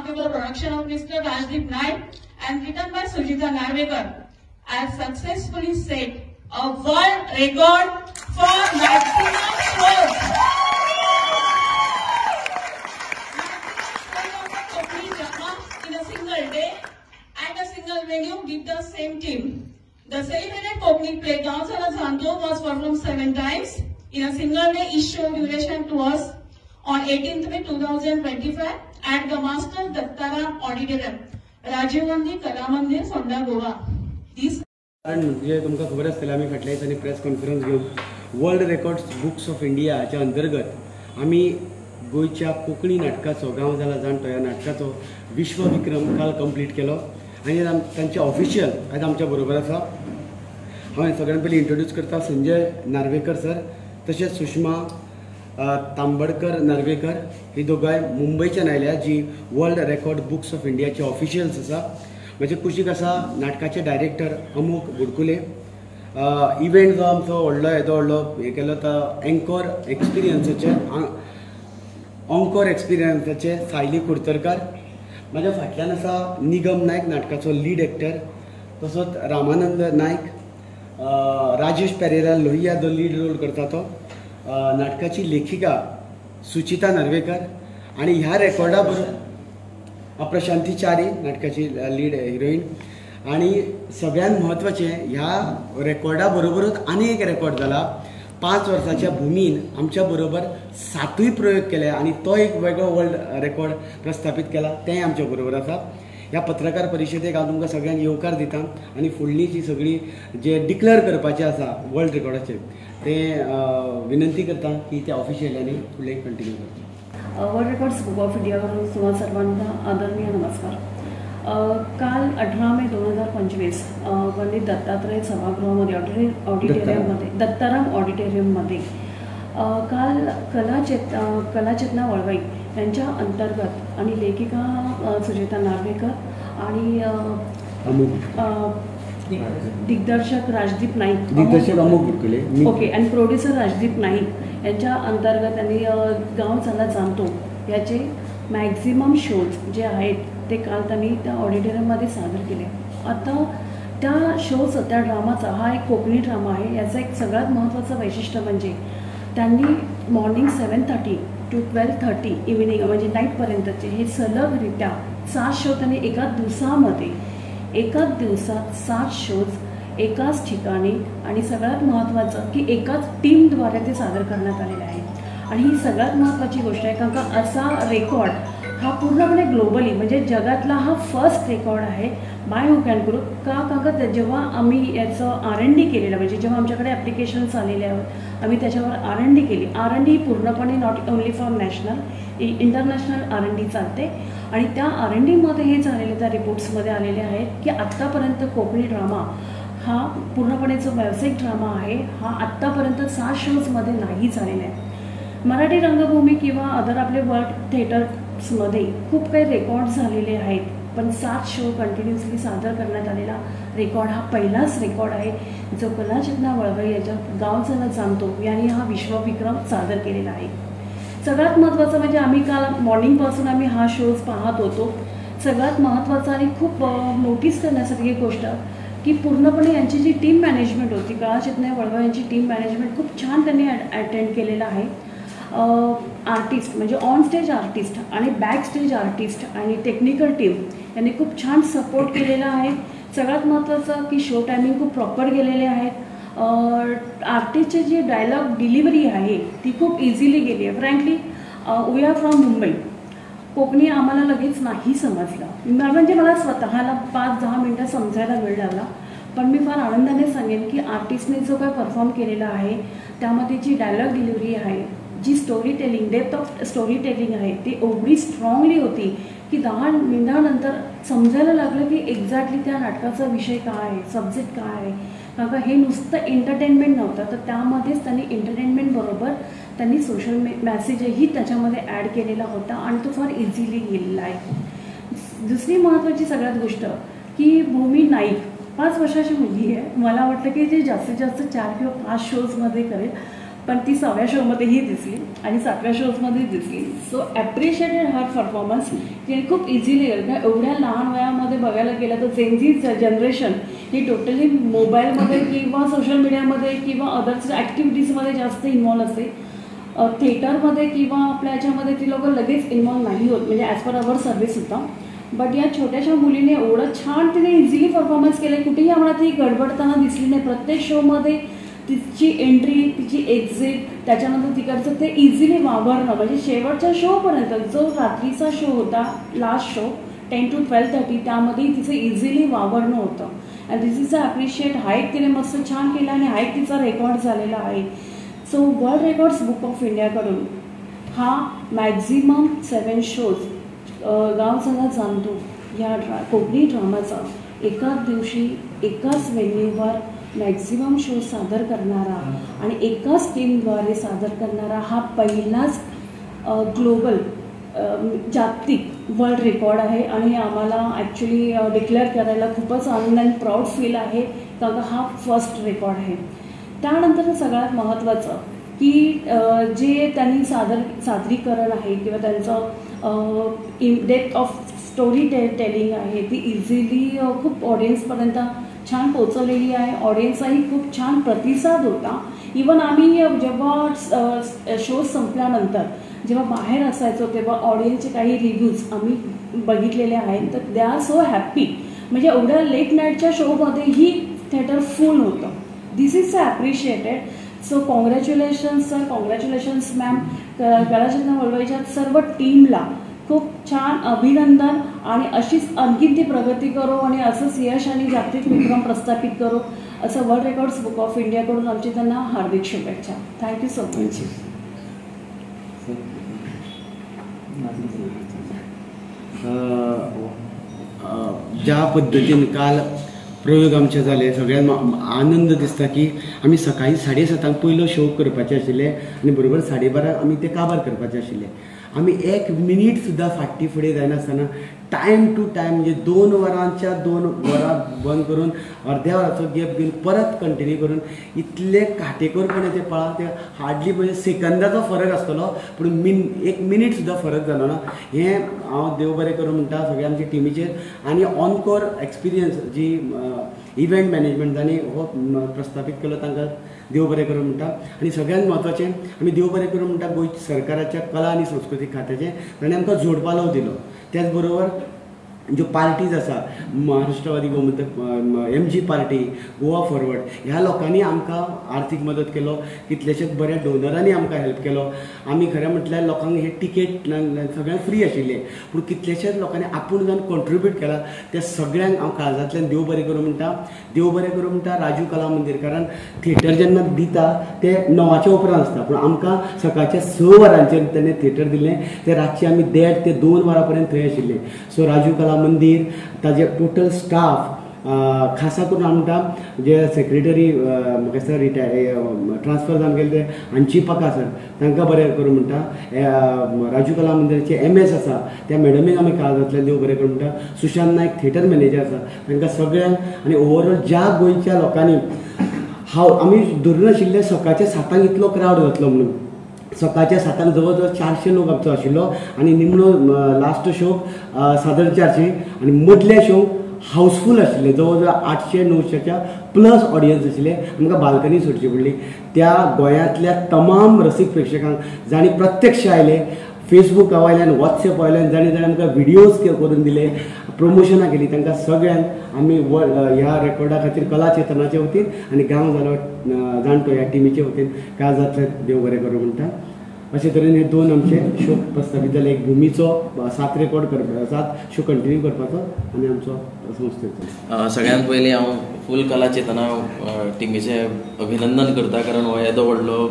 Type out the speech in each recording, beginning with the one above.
remarkable production of Mr. Rajdeep Naik and written by Sujita Narvekar, has successfully set a world record for maximum shows. Konkani drama in a single day and a single venue with the same team. The celebrated Konkani play Gaon Sala Zanto was performed 7 times in a single day. Each show duration was on 18th May 2025 at the Master Dattaram Auditorium, Rajiv Gandhi Kala Mandir, Fonda, Goa. This म्हणजे तुमकां खबर आसतलें आमी फाटल्या दिसांनी press conference घेवन world records books of India हाच्या अंतर्गत आमी गोंयच्या कोंकणी नाटकाचो गांव जाला जाणटो ह्या नाटकाचो विश्व विक्रम काल कंप्लीट केलो आनी तांचे ऑफिशियल आयज आमच्या बरोबर आसा. हांव सगळ्यान पयलीं इंट्रोड्यूस करता संजय नार्वेकर सर, तशेंच सुषमा तांबडकर नार्वेकर, ही दोगांय मुंबयच्यान आयल्या जी वर्ल्ड रेकॉर्ड बुक्स ऑफ इंडियाचे ऑफिशियल्स आसा. म्हणजे कुशीक आसा नाटकाचे डायरेक्टर अमोक बुडकुले. इव्हेंट जो आमचो व्हडलो हे केलो तो एंकोर एक्सपिरियन्साचे सायली कुडतरकार. म्हाज्या फाटल्यान आसा निगम नायक नाटकाचो लीड एक्टर, तसोच रामानंद नायक, राजेश पेरेरा लोहिया जो लीड रोल करता तो, नाटकाची लेखिका सुचिता नार्वेकर आणि ह्या रेकॉर्डा बरोबर प्रशांती चारी नाटकाची लीड हिरोईन. आणि सगळ्यात महत्वाचे ह्या रेकॉर्डा बरोबरच आनी एक रेकॉर्ड जाला. 5 वर्साच्या भूमीन आमच्या बरोबर 7 प्रयोग केले आणि तो एक वेगळो वर्ल्ड रेकॉर्ड प्रस्थापित केला, तेंय आमच्या बरोबर आसा. ह्या पत्रकार परिशदेक हांव तुमकां सगळ्यांक येवकार दिता आणि फुडली जी सगळी जे डिक्लेअर करपाचें आसा वर्ल्ड रेकॉर्डाचें तें विनंती करता की त्या ऑफिशियलांनी फुडले कंटिन्यू करता. वर्ल्ड रेकॉर्ड्स बुक ऑफ इंडियाकडून तुम्हाला सर्वांना आदरणीय नमस्कार. काल 18 मे 2025 पंडित दत्तात्रय सभागृहामध्ये ऑडिटोरियममध्ये दत्ताराम ऑडिटोरियममध्ये काल कलाचेतना वळवई यांच्या अंतर्गत आणि लेखिका सुचिता नार्वेकर आणि दिग्दर्शक राजदीप नाईक ओके आणि प्रोड्युसर राजदीप नाईक यांच्या अंतर्गत त्यांनी गाव चला जाणतो याचे मॅक्झिमम शोज जे आहेत ते काल त्यांनी त्या ऑडिटोरियममध्ये सादर केले. आता त्या शोचं त्या ड्रामाचा हा एक कोकणी ड्रामा आहे. याचं एक सगळ्यात महत्त्वाचं वैशिष्ट्य म्हणजे त्यांनी मॉर्निंग 7:30 to 12:30 इव्हिनिंग म्हणजे नाईटपर्यंतचे हे सलगरित्या 7 शो त्यांनी एकाच दिवसात 7 शोज एकाच ठिकाणी आणि सगळ्यात महत्त्वाचं की एकाच टीमद्वारे ते सादर करण्यात आलेले आहे. आणि ही सगळ्यात महत्त्वाची गोष्ट आहे कारण का असा रेकॉर्ड हा पूर्णपणे ग्लोबली म्हणजे जगातला हा फर्स्ट रेकॉर्ड आहे बाय हुक अँड क्रूक. का जेव्हा आम्ही याचं R&D केलेलं म्हणजे जेव्हा आमच्याकडे ॲप्लिकेशन्स आलेले आहेत आम्ही त्याच्यावर R&D केली. R&D पूर्णपणे not only for national international R&D चालते आणि त्या R&Dमध्ये हे झालेले त्या रिपोर्ट्समध्ये आलेले आहेत की आत्तापर्यंत कोकणी ड्रामा हा पूर्णपणे जो व्यावसायिक ड्रामा आहे हा आत्तापर्यंत 7 शोजमध्ये नाही झालेला आहे. मराठी रंगभूमी किंवा अदर आपले वर्ल्ड थिएटर्समध्ये खूप काही रेकॉर्ड झालेले आहेत, पण 7 शो कंटिन्युअसली सादर करण्यात आलेला रेकॉर्ड हा पहिलाच रेकॉर्ड आहे जो कलाचेतना वळवई याच्या गाव चला जाणतो यांनी हा विश्वविक्रम सादर केलेला आहे. सगळ्यात महत्त्वाचं म्हणजे आम्ही काल मॉर्निंगपासून आम्ही हा शोज पाहत होतो. सगळ्यात महत्त्वाचं आणि खूप नोटीस करण्यासारखी एक गोष्ट की पूर्णपणे यांची जी टीम मॅनेजमेंट होती कलाचेतना वळवई यांची टीम मॅनेजमेंट खूप छान त्यांनी अटेंड केलेलं आहे. आर्टिस्ट म्हणजे ऑन स्टेज आर्टिस्ट आणि बॅक स्टेज आर्टिस्ट आणि टेक्निकल टीम यांनी खूप छान सपोर्ट केलेला आहे. सगळ्यात महत्त्वाचं की शो टायमिंग खूप प्रॉपर गेलेले आहेत. आर्टिस्टची जी डायलॉग डिलिव्हरी आहे ती खूप इझिली गेली आहे. Frankly we are from Mumbai, Konkani आम्हाला लगेच नाही समजलं म्हणजे मला स्वतःला 5-10 मिनटं समजायला वेळ लागला. पण मी फार आनंदाने सांगेन की आर्टिस्टने जो काय परफॉर्म केलेला आहे त्यामध्ये जी डायलॉग डिलिव्हरी आहे जी story telling depth of story telling आहे ती एवढी स्ट्रॉंगली होती की 10 मिनिटानंतर समजायला लागलं की एक्झॅक्टली त्या नाटकाचा विषय काय आहे, सब्जेक्ट काय आहे. कारण का हे नुसतं एंटरटेनमेंट नव्हतं तर त्यामध्येच त्यांनी एंटरटेनमेंटबरोबर त्यांनी सोशल मेसेजही त्याच्यामध्ये ॲड केलेला होता आणि तो फार इझिली गेलेला आहे. दुसरी महत्त्वाची सगळ्यात गोष्ट की भूमी नाईक 5 वर्षाची मुलगी आहे. मला वाटलं की जे जास्तीत जास्त 4 किंवा 5 शोजमध्ये करेल, पण ती 6व्या शोमध्येही दिसली आणि 7व्या शोजमध्ये दिसली. सो ॲप्रिशिएटेड हर परफॉर्मन्स. तिने खूप इझिली एवढ्या लहान वयामध्ये बघायला गेलं तर जेनझी जनरेशन ही टोटली मोबाईलमध्ये किंवा सोशल मीडियामध्ये किंवा अदर्स ॲक्टिव्हिटीजमध्ये जास्त इन्व्हॉल्व असते. थिएटरमध्ये किंवा आपल्या ह्याच्यामध्ये ती लोकं लगेच इन्व्हॉल्व नाही होत, म्हणजे ॲज पर अवर सर्व्हिस होता. बट या छोट्याशा मुलीने एवढं छान तिने इझिली परफॉर्मन्स केले. कुठेही आम्हाला ती गडबडताना दिसली नाही. प्रत्येक शोमध्ये तिची एंट्री, तिची एक्झिट, त्याच्यानंतर तिकडचं ते इझिली वावरणं, म्हणजे शेवटच्या शोपर्यंत जो रात्रीचा शो होता, लास्ट शो 10 to 12:30, त्यामध्ये तिचं इझिली वावरणं होतं. And this is a appreciate. Height तिने मस्त छान केला आणि हाईट तिचा रेकॉर्ड झालेला आहे. So world records book of इंडियाकडून हा मॅक्झिमम 7 शोज गाव सगळा जाणतो या कोकणी ड्रामाचा एकाच दिवशी एकाच व्हेन्यूवर मॅक्झिमम शो सादर करणारा आणि एकाच टीमद्वारे सादर करणारा हा पहिलाच ग्लोबल जागतिक वर्ल्ड रेकॉर्ड आहे. आणि आम्हाला ॲक्च्युली डिक्लेअर करायला खूपच आनंद आणि प्राऊड फील आहे, कारण हा फर्स्ट रेकॉर्ड आहे. त्यानंतर सगळ्यात महत्त्वाचं की जे त्यांनी सादरीकरण आहे किंवा त्यांचं डेप्थ ऑफ स्टोरी टेलिंग आहे ती इझिली खूप ऑडियन्सपर्यंत छान पोचवलेली आहे. ऑडियन्सचाही खूप छान प्रतिसाद होता. इवन आम्ही जेव्हा शोज संपल्यानंतर जेव्हा बाहेर असायचो तेव्हा ऑडियन्सचे काही रिव्ह्यूज आम्ही बघितलेले आहेत, तर दे आर सो हॅप्पी. म्हणजे एवढ्या लेट नाईटच्या शोमध्येही थिएटर फुल होतं. This is appreciated. So congratulations sir, congratulations ma'am. Kalachandra वळवईच्या सर्व टीमला खूप छान अभिनंदन आणि अशीच आणखीन ती प्रगती करो आणि असंच यश आणि जागतिक विक्रम प्रस्थापित करो असं वर्ल्ड रेकॉर्ड्स बुक ऑफ इंडियाकडून आमची त्यांना हार्दिक शुभेच्छा. Thank you so much. ज्या पद्दतीन काल प्रयोग आमचे जाले सगळ्यांक आनंद दिसता की आमी सकाळी 7:30 पयलो शो करपाचे आशिल्ले आणि बरोबर 12:30 आमी ते काबार करपाचे आशिल्ले. आमी 1 मिनीट सुद्दां फाटी फुडें जायनासतना टायम टू टायम म्हणजे 2 वरांच्या 2 वरां बंद करून अर्द्या वराचो गॅप घेवन परत कंटिन्यू करून इतले काटेकोरपणे ते पळा. ते हार्डली म्हणजे सेकंदाचो फरक आसतलो पूण 1 मिनीट सुद्दां फरक जालो ना. हें हांव देव बरें करूं म्हणटा सगळ्या आमच्या टिमीचेर. आनी ऑनकोर एक्सपिरियन्स जी इव्हेंट मॅनेजमेंटांनी हो प्रस्थापीत केलो तांकां देव बरें करूं म्हणटा. आनी सगळ्यांत म्हत्वाचें आमी देव बरें करूं म्हणटा गोंय सरकाराच्या कला आनी संस्कृती खात्याचें ताणें आमकां जोडपालव दिलो. त्याच बरोबर ज्यो पार्टीज आसा Maharashtrawadi Gomantak, MG party, Goa forward ह्या लोकांनी आमकां आर्थीक मदत केलो. कितलेशेच बऱ्या डोनरांनी आमकां हेल्प केलो. आमी खरें म्हटल्यार लोकांक हे टिकेट सगळ्यांक फ्री आशिल्ले पूण कितलेशेच लोकांनी आपूण जावन कॉन्ट्रिब्यूट केला. त्या सगळ्यांक हांव काळजांतल्यान देव बरें करूं म्हणटा. देव बरें करूं म्हणटा राजू कला मंदिर. कारण थिएटर जेन्ना दिता ते 9च्या उपरांत आसता पूण आमकां सकाळच्या 6 वरांचेर तेणें थिएटर दिलें. ते रातचे आमी 1:30 ते 2 वरां पर्यंत थंय आशिल्ले. सो राजू कला मंदिर ताजे टोटल स्टाफ खासा करून हांव म्हणटा जे सेक्रेटरी म्हाका दिसता ट्रान्सफर जावन गेले ते हांची पका सर तांकां बरें करूं म्हणटा. राजू कला मंदिराचे MS आसा त्या मॅडमीक आमी काळजांतल्यान देव बरें करूं म्हणटा. सुशांत नायक थिएटर मॅनेजर आसा तांकां सगळ्यांक आनी ओवरऑल ज्या गोंयच्या लोकांनी आमी धरून सकाळच्या 7 इतलो क्रावड जातलो म्हणून. सकाळच्या 7 जवळ जवळ 400 लोक आमचो आशिल्लो आनी निमणो लास्ट शो 450 आनी मदल्या शो हावसफूल आशिल्ले. जवळ जवळ 800-900च्या प्लस ऑडियन्स आशिल्ले. आमकां बाल्कनी सोडची पडली. त्या गोंयांतल्या तमाम रसीक प्रेक्षकांक जाणी प्रत्यक्ष आयले, फेसबूक वयल्यान WhatsApp वयल्यान जाणी आमकां व्हिडियोज करून दिले, प्रमोशनां केली. तांकां सगळ्यांक आमी ह्या रेकॉर्डा खातीर कला चेतनाचे वतीन आनी गांव जालो जाणटो ह्या टिमीचे वतीन काळजांतल्यान देव बरें करूं म्हणटा. अशे तरेन हे 2 आमचे शो प्रस्थापीत जाले. एक भुमीचो 7 रेकॉर्ड करपाचो, 7 शो कंटिन्यू करपाचो आनी आमचो संस्थेचो. सगळ्यांत पयलीं हांव फूल कला चेतना टिमीचे अभिनंदन करता. कारण हो येदो व्हडलो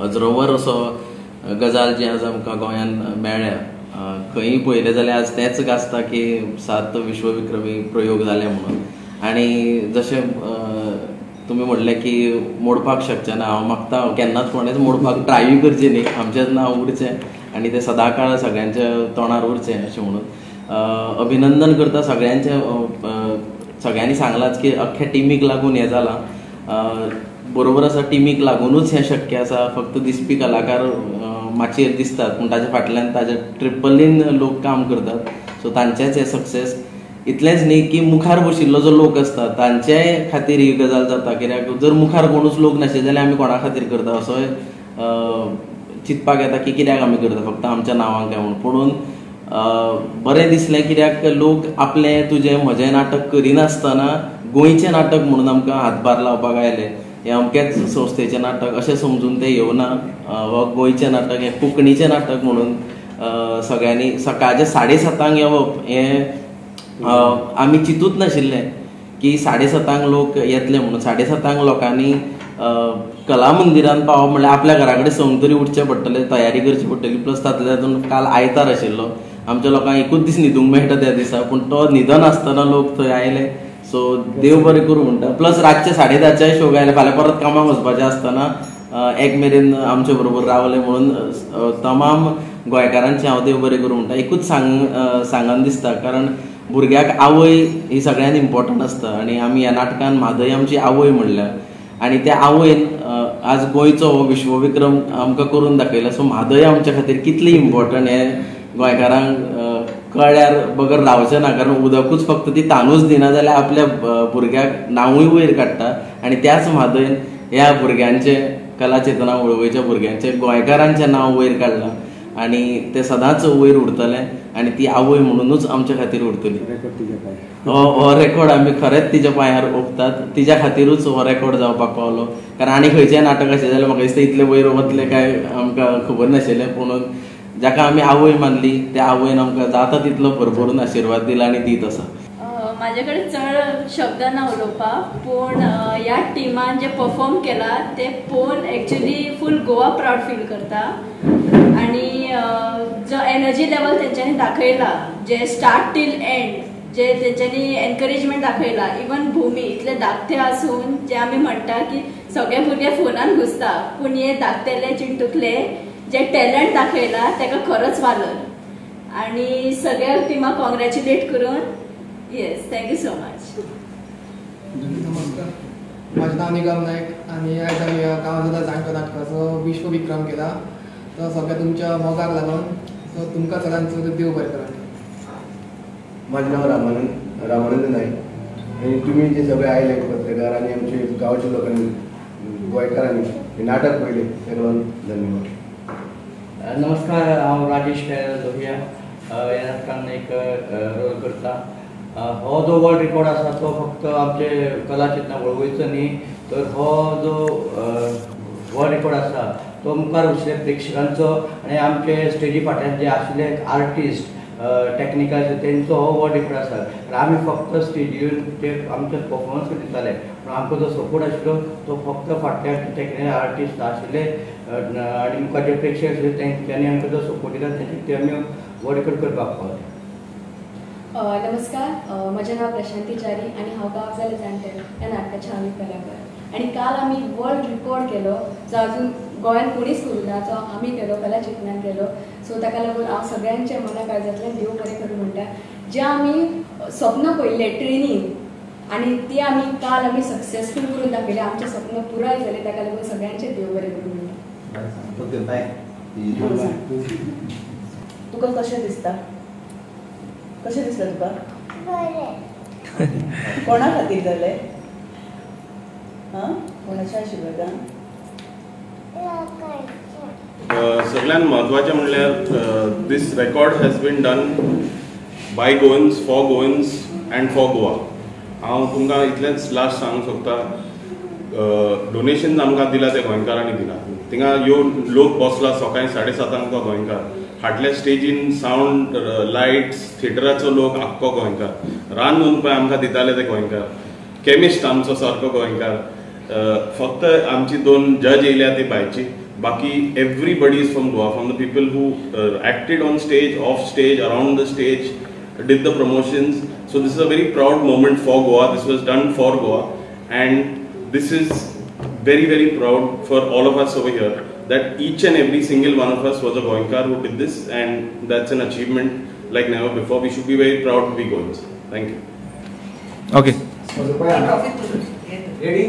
अजरोवर असो गजाल जी आज आमकां गोंयांत मेळ्ळ्या. खंयी पळयलें जाल्यार आज तेंच गाजता की 7 विश्वविक्रमी प्रयोग जाले म्हणून. आनी जशें तुमी म्हणलें की मोडपाक शकचे ना. हांव मागता केन्नाच कोणेच मोडपाक ट्रायूय करचें न्ही. आमचेंच नांव उरचें आनी तें सदांकाळ सगळ्यांच्या तोंडार उरचें अशें म्हणून अभिनंदन करता सगळ्यांचें. सगळ्यांनी सांगलांच की अख्ख्या टिमीक लागून हें जालां. बरोबर आसा टिमीक लागूनच हें शक्य आसा. फक्त दिसपी कलाकार माचयेर दिसतात पूण ताच्या फाटल्यान ताच्या ट्रिपलीन लोक काम करतात. सो तांचेच हे सक्सेस. इतलेंच न्ही की मुखार बशिल्लो जो लोक आसता तांचे खातीर ही गजाल जाता. कित्याक जर मुखार कोणूच लोक नाशिल्ले जाल्यार आमी कोणा खातीर करता असोय चिंतपाक येता की कित्याक आमी करता फक्त आमच्या नांवांक काय म्हणून. पुणून बरें दिसलें कित्याक लोक आपलें तुजें म्हजें नाटक करिनासतना गोंयचें नाटक म्हणून आमकां हातभार लावपाक आयले. हें अमकेच संस्थेचें नाटक अशें समजून ते येवना. हो गोंयचें नाटक हें कोंकणीचें नाटक म्हणून सगळ्यांनी सकाळचे 7:30 येवप हें आमी चिंतूच नाशिल्ले की 7:30 लोक येतले म्हणून. 7:30 लोकांनी कला मंदिरांत पावप म्हणल्यार आपल्या घरा कडेन संक तरी उठचें पडटलें, तयारी करची पडटली. प्लस तातूंत तातूंत काल आयतार आशिल्लो. आमच्या लोकांक एकूच दीस न्हिदूंक मेळटा त्या दिसा पूण तो न्हिदन आसतना लोक थंय आयले. सो देव बरें करूं म्हणटा. प्लस रातचे 10:30 शो गायले. फाल्यां परत कामाक वचपाचें आसतना 1 मेरेन आमचे बरोबर रावले म्हणून तमाम गोंयकारांचें हांव देव बरें करूं म्हणटा. एकूच सांगन दिसता कारण भुरग्याक आवय ही सगळ्यांत इम्पॉर्टंट आसता आनी आमी ह्या नाटकान म्हादय आमची आवय म्हणल्या आनी त्या आवयन आज गोंयचो हो विश्वविक्रम आमकां करून दाखयला. सो म्हादय आमच्या खातीर कितली इम्पॉर्टंट हें गोंयकारांक कळ्यार बगर रावचें ना. कारण उदकूच फक्त ती तानूच दिना जाल्यार आपल्या भुरग्याक नांवूय वयर काडटा आनी त्याच म्हादयन ह्या भुरग्यांचें कला चेतना वळवयच्या भुरग्यांचें गोंयकारांचें नांव वयर काडलां आनी तें सदांच वयर उरतलें आनी ती आवय म्हणूनच आमच्या खातीर उरतली. हो रेकॉर्ड आमी खरेंच तिच्या पांयार ओंपतात. तिच्या खातीरूच हो रेकॉर्ड जावपाक पावलो. कारण आनी खंयचेंय नाटक आशिल्लें जाल्यार म्हाका दिसता इतलें वयर वतलें काय आमकां खबर नाशिल्लें. पूण जाका आमी आवय मानली त्या आवयन आमकां जाता तितलो भरभरून आशिर्वाद दिला आनी दीत आसा. म्हाजे कडेन चड शब्द ना उलोवपाक पूण ह्या टिमान जे परफॉर्म केला ते पळोवन एक्चुली फूल गोवा प्रावड फील करता. आनी जो एनर्जी लेवल तेंच्यांनी दाखयला जे स्टार्ट टील एंड जे तेंच्यांनी एनकरेजमेंट दाखयला. इवन भुमी इतले धाकटे आसून जे आमी म्हणटा की सगळे भुरगे फोनान घुसता पूण हे धाकटेले चिंटूकले जे टॅलंट दाखयला ताका खरोच वालोर. आनी सगळ्या टिमाक कॉंग्रॅच्युलेट करून येस थँक्यू सो मच. नमस्कार, माझे नाव निगम नायक आणि आज आम्ही गांवांतल्या जाणटो नाटकाचो विश्व विक्रम केला. तो सगळ्या तुमच्या मोगाक लागून. सो तुमकां सगळ्यांचो देव बरें करा. माझे नाव रामानंद नाईक आणि तुम्ही जे सगळे आयले पत्रकार आणि आमचे गांवच्या लोकांनी गोंयकारांनी हे नाटक पळयलें ताका लागून धन्यवाद. नमस्कार, हांव राजेश लोहिया ह्या नाटकान एक रोल करता. हो जो वर्ल्ड रिकॉर्ड आसा तो फक्त आमचे कला चेतना वळवयचो न्ही तर हो जो वर्ल्ड रिकॉर्ड आसा तो मुखार वचले प्रेक्षकांचो आनी आमचे स्टेजी फाटल्यान जे आशिल्ले आर्टिस्ट टॅक्निकल तेंचो हो वर्ल्ड रिकॉर्ड आसा. आमी फक्त स्टेजीर जे आमचे परफॉर्मन्स दिताले पूण आमकां जो सपोर्ट आशिल्लो तो फक्त फाटल्या टॅक्निकल आर्टिस्ट आशिल्ले आनी मुखार जे प्रेक्षक आशिल्ले तेंच्यांनी आमकां जो सपोर्ट दिला ते आमी वर्ल्ड रिकॉर्ड करपाक पावले. नमस्कार, म्हजें नाव प्रशांती च्यारी आनी हांव गांवजाले जाणटे ह्या नाटकाचें हांव कलाकार. आनी काल आमी वर्ल्ड रिकॉर्ड केलो जो अजून गोंयांत कोणीच करूना तो आमी केलो कला चेतनान केलो. सो ताका लागून हांव सगळ्यांचे मना काळजांतल्यान देव बरें करूं म्हणटा. जे आमी स्वप्न पळयले ट्रेनीन आनी ती आमी काल आमी सक्सेसफूल करून दाखयले. आमचें स्वप्न पुराय जालें ताका लागून सगळ्यांचे देव बरें करूं म्हणटा. तुका कशें दिसता? कशें दिसलें तुका? कोणा खातीर जालें? कोणाचें आशिल्लें का? सगळ्यात महत्वाचें म्हणल्यार this record has been done by Goans for Goans and for Goa. हांव तुमकां इतलेंच लास्ट सांगूंक सोदता, डोनेशन आमकां दिला ते गोंयकारांनी दिला. थिंगा येवन लोक बसला सकाळीं 7:30 तो गोंयकार. फाटल्या स्टेजीन सावंड लायट्स थिएटराचो लोक आख्खो गोंयकार. रांदून पळय आमकां दिताले ते गोंयकार. केमिस्ट आमचो सारको गोंयकार. फक्त आमची 2 जज येयल्या ती भायची. बाकी everybody is from Goa, from the people who acted on stage, of stage, around the stage, did the promotions. So this is a very proud moment for Goa. This was done for Goa, and this is very, very proud for all of us over here that each and every single one of us was a Goinkar who did this, and that's an achievement like never before. We should be very proud to be Goans. Thank you. Okay. Ready?